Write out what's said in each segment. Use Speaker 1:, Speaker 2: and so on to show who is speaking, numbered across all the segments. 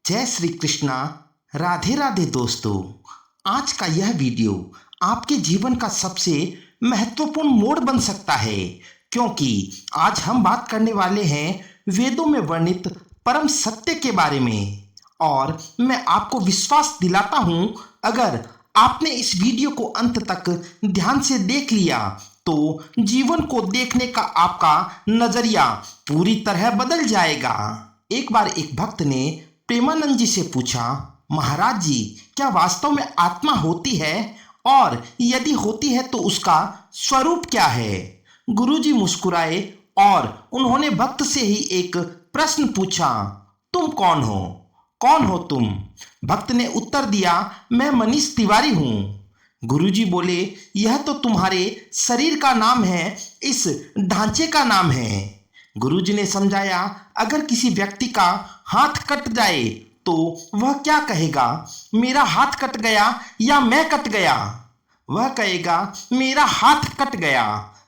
Speaker 1: जय श्री कृष्णा। राधे राधे दोस्तों। आज का यह वीडियो आपके जीवन का सबसे महत्वपूर्ण मोड़ बन सकता है, क्योंकि आज हम बात करने वाले हैं वेदों में वर्णित परम सत्य के बारे में। और मैं आपको विश्वास दिलाता हूं, अगर आपने इस वीडियो को अंत तक ध्यान से देख लिया तो जीवन को देखने का आपका नजरिया पूरी तरह बदल जाएगा। एक बार एक भक्त ने प्रेमानंद जी से पूछा, महाराज जी, क्या वास्तव में आत्मा होती है, और यदि होती है तो उसका स्वरूप क्या है? गुरुजी मुस्कुराए और उन्होंने भक्त से ही एक प्रश्न पूछा, तुम कौन हो? कौन हो तुम? भक्त ने उत्तर दिया, मैं मनीष तिवारी हूं। गुरुजी बोले, यह तो तुम्हारे शरीर का नाम है, इस ढांचे का नाम है। गुरुजी ने समझाया, अगर किसी व्यक्ति का हाथ कट जाए तो वह क्या कहेगा, मेरा हाथ कट गया या मैं कट गया? वह कहेगा, मेरा हाथ कट गया।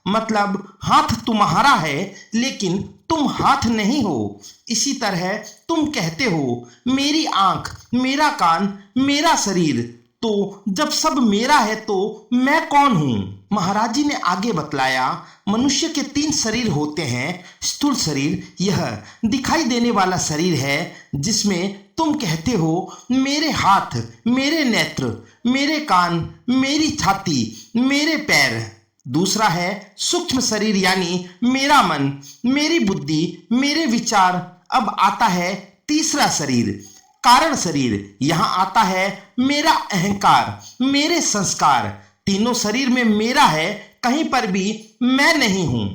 Speaker 1: मतलब हाथ तुम्हारा है लेकिन तुम हाथ नहीं हो। इसी तरह तुम कहते हो, मेरी आंख, मेरा कान, मेरा शरीर। तो जब सब मेरा है तो मैं कौन हूं? महाराज जी ने आगे बतलाया, मनुष्य के 3 शरीर होते हैं। स्थूल शरीर यह दिखाई देने वाला शरीर है जिसमें तुम कहते हो, मेरे हाथ, मेरे नेत्र, मेरे कान, मेरी छाती, मेरे पैर। दूसरा है सूक्ष्म शरीर, यानी मेरा मन, मेरी बुद्धि, मेरे विचार। अब आता है तीसरा शरीर, कारण शरीर। यहां आता है मेरा अहंकार, मेरे संस्कार। तीनों शरीर में मेरा है, कहीं पर भी मैं नहीं हूं।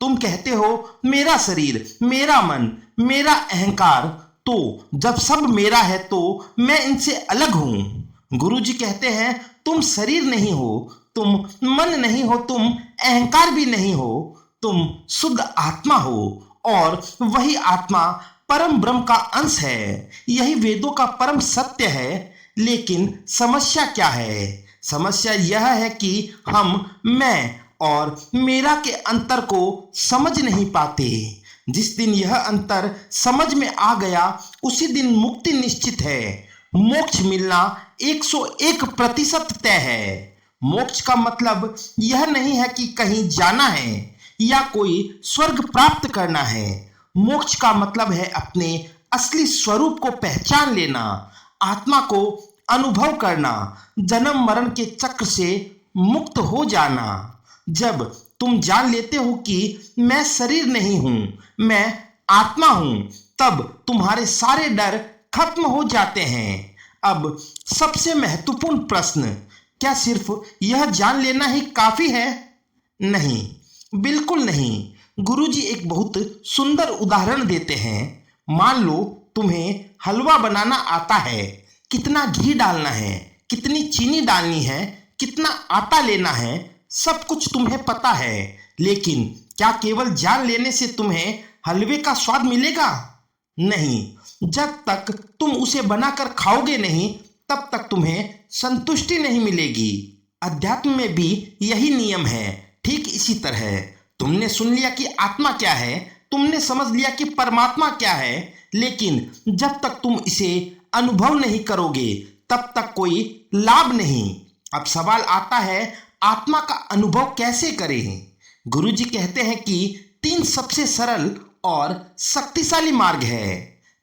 Speaker 1: तुम कहते हो, मेरा शरीर, मेरा मन, मेरा अहंकार। तो जब सब मेरा है तो मैं इनसे अलग हूं। गुरुजी कहते हैं, तुम शरीर नहीं हो, तुम मन नहीं हो, तुम अहंकार भी नहीं हो, तुम शुद्ध आत्मा हो। और वही आत्मा परम ब्रह्म का अंश है। यही वेदों का परम सत्य है। लेकिन समस्या क्या है? समस्या यह है कि हम मैं और मेरा के अंतर को समझ नहीं पाते। जिस दिन यह अंतर समझ में आ गया, उसी दिन मुक्ति निश्चित है। मोक्ष मिलना 101% तय है। मोक्ष का मतलब यह नहीं है कि कहीं जाना है या कोई स्वर्ग प्राप्त करना है। मोक्ष का मतलब है अपने असली स्वरूप को पहचान लेना, आत्मा को अनुभव करना, जन्म मरण के चक्र से मुक्त हो जाना। जब तुम जान लेते हो कि मैं शरीर नहीं हूं, मैं आत्मा हूं, तब तुम्हारे सारे डर खत्म हो जाते हैं। अब सबसे महत्वपूर्ण प्रश्न, क्या सिर्फ यह जान लेना ही काफी है? नहीं, बिल्कुल नहीं। गुरुजी एक बहुत सुंदर उदाहरण देते हैं। मान लो तुम्हें हलवा बनाना आता है। कितना घी डालना है, कितनी चीनी डालनी है, कितना आटा लेना है, सब कुछ तुम्हें पता है। लेकिन क्या केवल जान लेने से तुम्हें हलवे का स्वाद मिलेगा? नहीं। जब तक तुम उसे बनाकर खाओगे नहीं, तब तक तुम्हें संतुष्टि नहीं मिलेगी। अध्यात्म में भी यही नियम है। ठीक इसी तरह तुमने सुन लिया कि आत्मा क्या है, तुमने समझ लिया कि परमात्मा क्या है, लेकिन जब तक तुम इसे अनुभव नहीं करोगे तब तक कोई लाभ नहीं। अब सवाल आता है, आत्मा का अनुभव कैसे करें? गुरुजी कहते हैं कि 3 सबसे सरल और शक्तिशाली मार्ग है।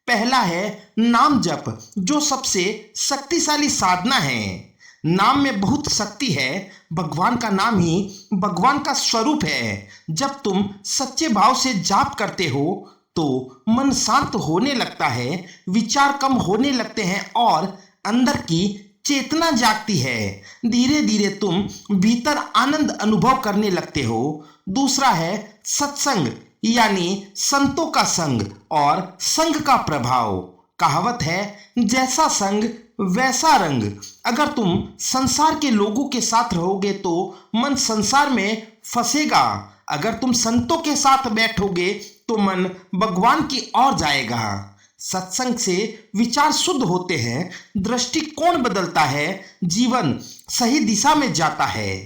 Speaker 1: पहला है नाम जप, जो सबसे शक्तिशाली साधना है। नाम में बहुत शक्ति है। भगवान का नाम ही भगवान का स्वरूप है। जब तुम सच्चे भाव से जाप करते हो तो मन शांत होने लगता है, विचार कम होने लगते हैं और अंदर की चेतना जागती है। धीरे धीरे तुम भीतर आनंद अनुभव करने लगते हो। दूसरा है सत्संग, यानी संतों का संग और संग का प्रभाव। कहावत है, जैसा संग वैसा रंग। अगर तुम संसार के लोगों के साथ रहोगे तो मन संसार में फंसेगा। अगर तुम संतों के साथ बैठोगे तो मन भगवान की ओर जाएगा। सत्संग से विचार शुद्ध होते हैं, दृष्टिकोण बदलता है, जीवन सही दिशा में जाता है।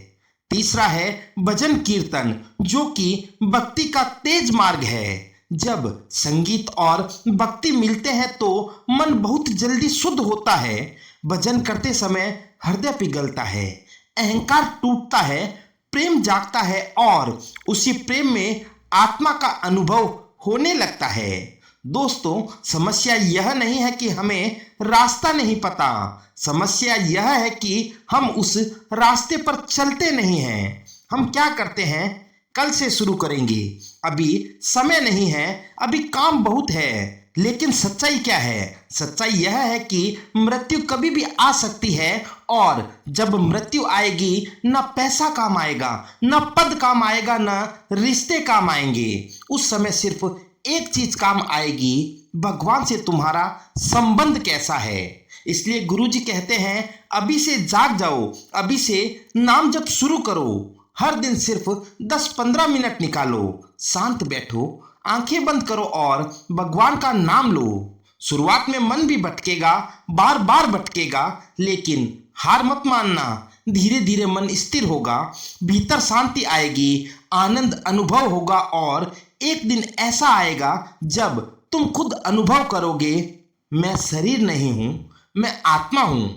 Speaker 1: तीसरा है भजन कीर्तन, जो कि भक्ति का तेज मार्ग है। जब संगीत और भक्ति मिलते हैं तो मन बहुत जल्दी शुद्ध होता है। भजन करते समय हृदय पिघलता है, अहंकार टूटता है, प्रेम जागता है और उसी प्रेम में आत्मा का अनुभव होने लगता है। दोस्तों, समस्या यह नहीं है कि हमें रास्ता नहीं पता, समस्या यह है कि हम उस रास्ते पर चलते नहीं हैं। हम क्या करते हैं, कल से शुरू करेंगे, अभी समय नहीं है, अभी काम बहुत है। लेकिन सच्चाई क्या है? सच्चाई यह है कि मृत्यु कभी भी आ सकती है और जब मृत्यु आएगी न पैसा काम आएगा, न पद काम आएगा, न रिश्ते काम आएंगे। उस समय सिर्फ एक चीज काम आएगी, भगवान से तुम्हारा संबंध कैसा है। इसलिए गुरुजी कहते हैं, अभी से जाग जाओ, अभी से नाम जप शुरू करो। हर दिन सिर्फ 10-15 मिनट निकालो, शांत बैठो, आंखें बंद करो और भगवान का नाम लो। शुरुआत में मन भी भटकेगा, बार बार भटकेगा, लेकिन हार मत मानना। धीरे धीरे मन स्थिर होगा, भीतर शांति आएगी, आनंद अनुभव होगा और एक दिन ऐसा आएगा जब तुम खुद अनुभव करोगे, मैं शरीर नहीं हूं, मैं आत्मा हूं।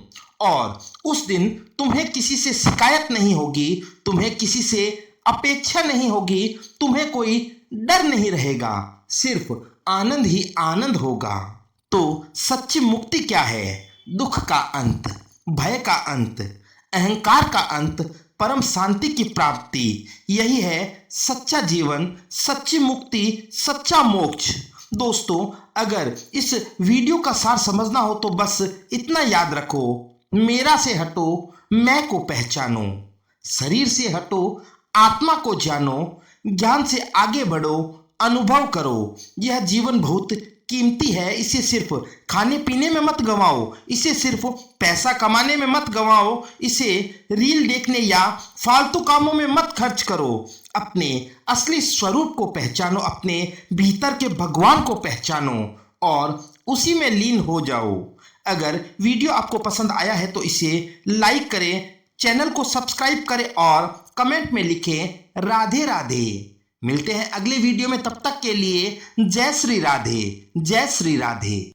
Speaker 1: और उस दिन तुम्हें किसी से शिकायत नहीं होगी, तुम्हें किसी से अपेक्षा नहीं होगी, तुम्हें कोई डर नहीं रहेगा, सिर्फ आनंद ही आनंद होगा। तो सच्ची मुक्ति क्या है? दुख का अंत, भय का अंत, अहंकार का अंत, परम शांति की प्राप्ति। यही है सच्चा जीवन, सच्ची मुक्ति, सच्चा मोक्ष। दोस्तों, अगर इस वीडियो का सार समझना हो तो बस इतना याद रखो, मेरा से हटो, मैं को पहचानो, शरीर से हटो, आत्मा को जानो, ज्ञान से आगे बढ़ो, अनुभव करो। यह जीवन बहुत कीमती है, इसे सिर्फ खाने पीने में मत गंवाओ, इसे सिर्फ पैसा कमाने में मत गंवाओ, इसे रील देखने या फालतू कामों में मत खर्च करो। अपने असली स्वरूप को पहचानो, अपने भीतर के भगवान को पहचानो और उसी में लीन हो जाओ। अगर वीडियो आपको पसंद आया है तो इसे लाइक करें, चैनल को सब्सक्राइब करें और कमेंट में लिखें राधे राधे। मिलते हैं अगले वीडियो में, तब तक के लिए जय श्री राधे, जय श्री राधे।